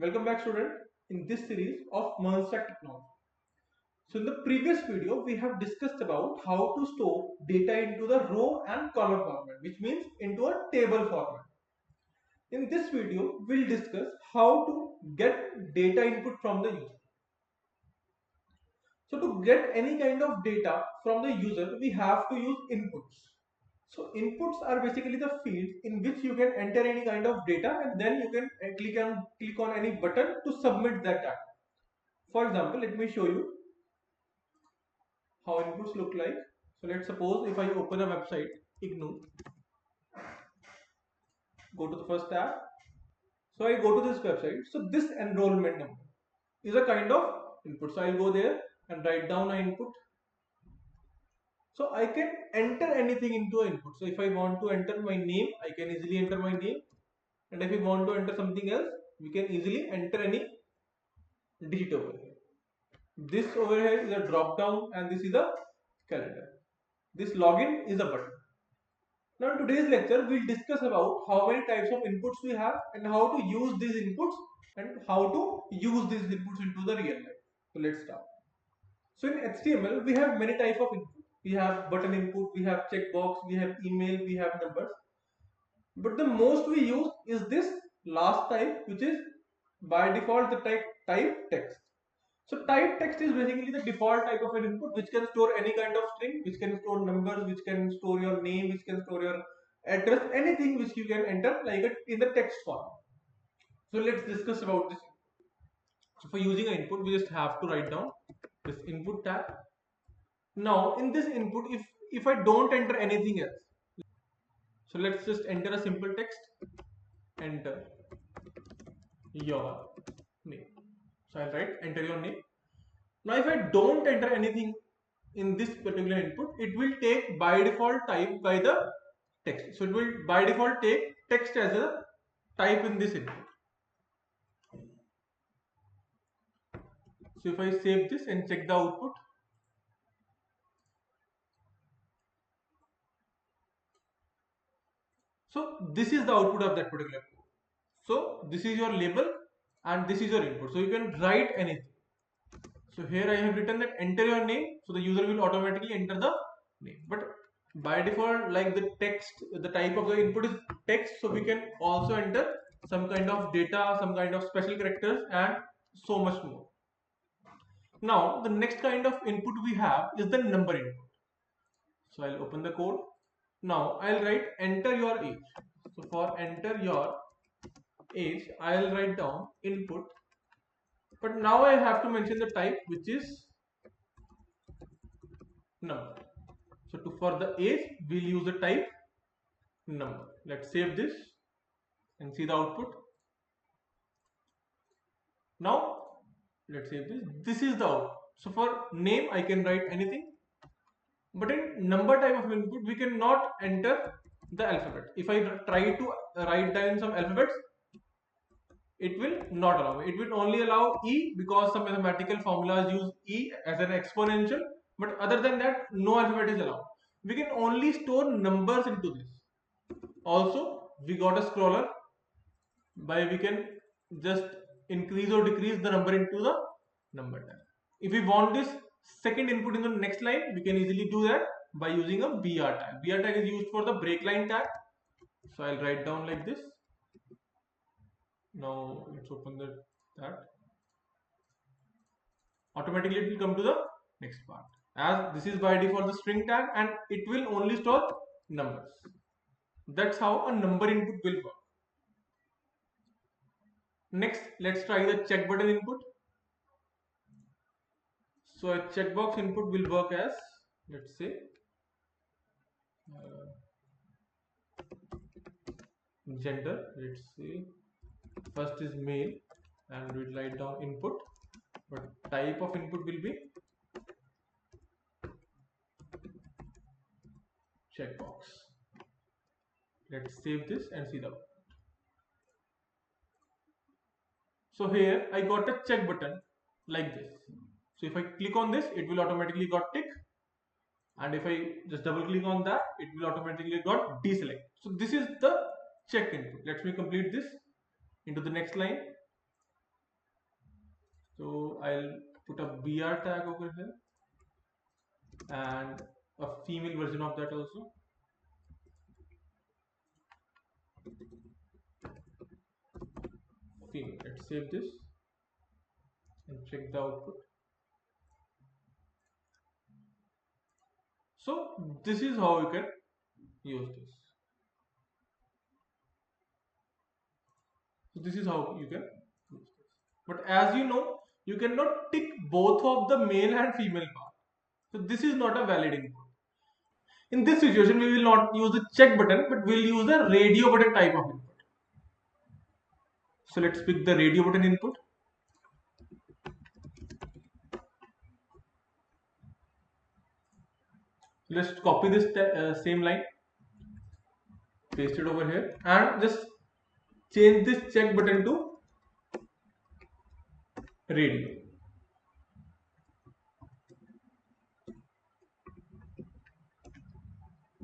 Welcome back, student, in this series of Stack technology. So in the previous video, we have discussed about how to store data into the row and column format, which means into a table format. In this video, we'll discuss how to get data input from the user. So to get any kind of data from the user, we have to use inputs. So inputs are basically the fields in which you can enter any kind of data, and then you can click on any button to submit that data. For example, let me show you how inputs look like. So let's suppose if I open a website, IGNOU, go to the first tab. So I go to this website. So this enrollment number is a kind of input. So I'll go there and write down an input. So I can enter anything into an input. So if I want to enter my name, I can easily enter my name. And if we want to enter something else, we can easily enter any digit over here. This over here is a drop down and this is a calendar. This login is a button. Now in today's lecture, we'll discuss about how many types of inputs we have and how to use these inputs and how to use these inputs into the real life. So let's start. So in HTML, we have many types of input. We have button input, we have checkbox, we have email, we have numbers. But the most we use is this last type, which is by default the type text. So type text is basically the default type of an input which can store any kind of string, which can store numbers, which can store your name, which can store your address, anything which you can enter like it in the text form. So let's discuss about this. So for using an input, we just have to write down this input tag. Now in this input, if I don't enter anything else, so let's just enter a simple text, enter your name. So I'll write enter your name. Now if I don't enter anything in this particular input, it will take by default type by the text. So it will by default take text as a type in this input. So if I save this and check the output, so this is the output of that particular code. So this is your label and this is your input. So you can write anything. So here I have written that enter your name. So the user will automatically enter the name. But by default, like the text, the type of the input is text. So we can also enter some kind of data, some kind of special characters and so much more. Now the next kind of input we have is the number input. So I'll open the code. Now I'll write enter your age. So for enter your age, I'll write down input. But now I have to mention the type, which is number. So for the age, we'll use the type number. Let's save this and see the output. Now let's save this. This is the output. So for name, I can write anything. But in number type of input, we cannot enter the alphabet. If I try to write down some alphabets, it will not allow me. It will only allow E because some mathematical formulas use E as an exponential. But other than that, no alphabet is allowed. We can only store numbers into this. Also, we got a scroller by we can just increase or decrease the number into the number tag. If we want this second input in the next line, we can easily do that by using a BR tag. BR tag is used for the break line tag. So I'll write down like this. Now let's open that. Automatically it will come to the next part. As this is by default the string tag and it will only store numbers. That's how a number input will work. Next, let's try the check button input. So a checkbox input will work as, let's say, gender. Let's say first is male and we'll write down input, but type of input will be checkbox. Let's save this and see the output. So here I got a check button like this. So if I click on this, it will automatically got tick, and if I just double click on that, it will automatically got deselect. So this is the check input. Let me complete this into the next line. So I'll put a BR tag over here and a female version of that also. Female. Let's save this and check the output. So this is how you can use this. So this is how you can use this. But as you know, you cannot tick both of the male and female part. So this is not a valid input. In this situation, we will not use the check button, but we'll use the radio button type of input. So let's pick the radio button input. Let's copy this same line, paste it over here, and just change this check button to radio.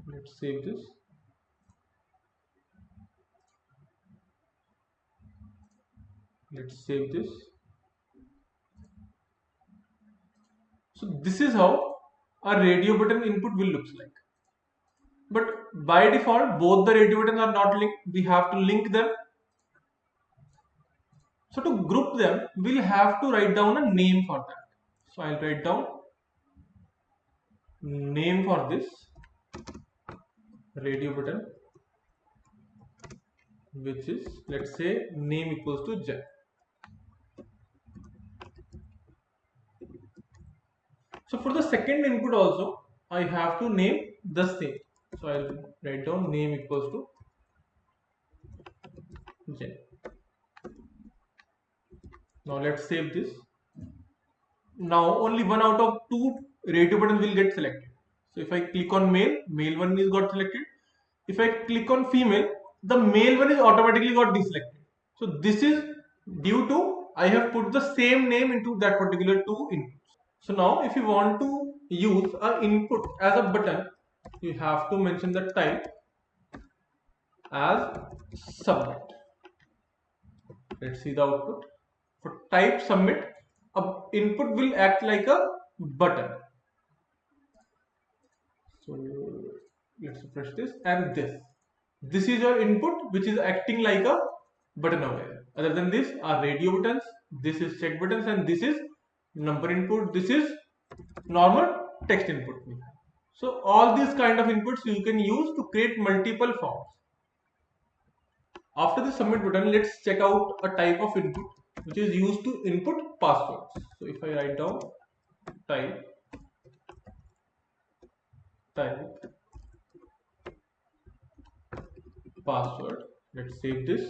Let's save this. Let's save this. So this is how a radio button input will look like. But by default, both the radio buttons are not linked. We have to link them. So to group them, we'll have to write down a name for that. So I'll write down name for this radio button, which is, let's say, name equals to J. So for the second input also, I have to name the same. So I'll write down name equals to J. Now let's save this. Now only one out of two radio buttons will get selected. So if I click on male, male one is got selected. If I click on female, the male one is automatically got deselected. So this is due to I have put the same name into that particular two inputs. So now if you want to use an input as a button, you have to mention the type as submit. Let's see the output. For type submit, a input will act like a button. So let's refresh this and this. This is your input which is acting like a button over here. Other than this are radio buttons, this is check buttons, and this is number input, this is normal text input. So all these kind of inputs you can use to create multiple forms. After the submit button, let's check out a type of input which is used to input passwords. So if I write down type password, let's save this,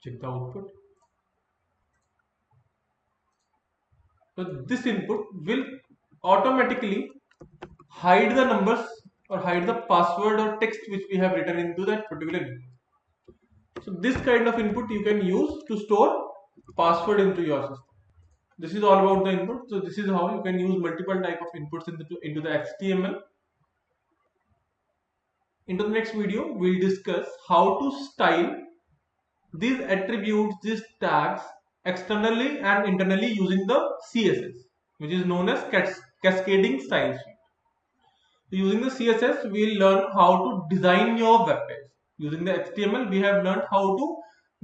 check the output. So this input will automatically hide the numbers or hide the password or text which we have written into that particular input. So this kind of input you can use to store password into your system. This is all about the input. So this is how you can use multiple type of inputs into the HTML. Into the next video, we'll discuss how to style these attributes, these tags externally and internally using the CSS, which is known as cascading style sheet. So using the CSS, we'll learn how to design your web page. Using the HTML, we have learned how to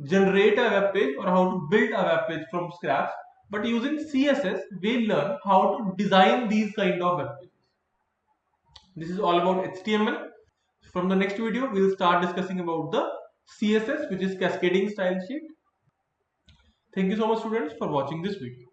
generate a web page or how to build a web page from scratch. But using CSS, we'll learn how to design these kind of web pages. This is all about HTML. From the next video, we'll start discussing about the CSS, which is cascading style sheet. Thank you so much, students, for watching this video.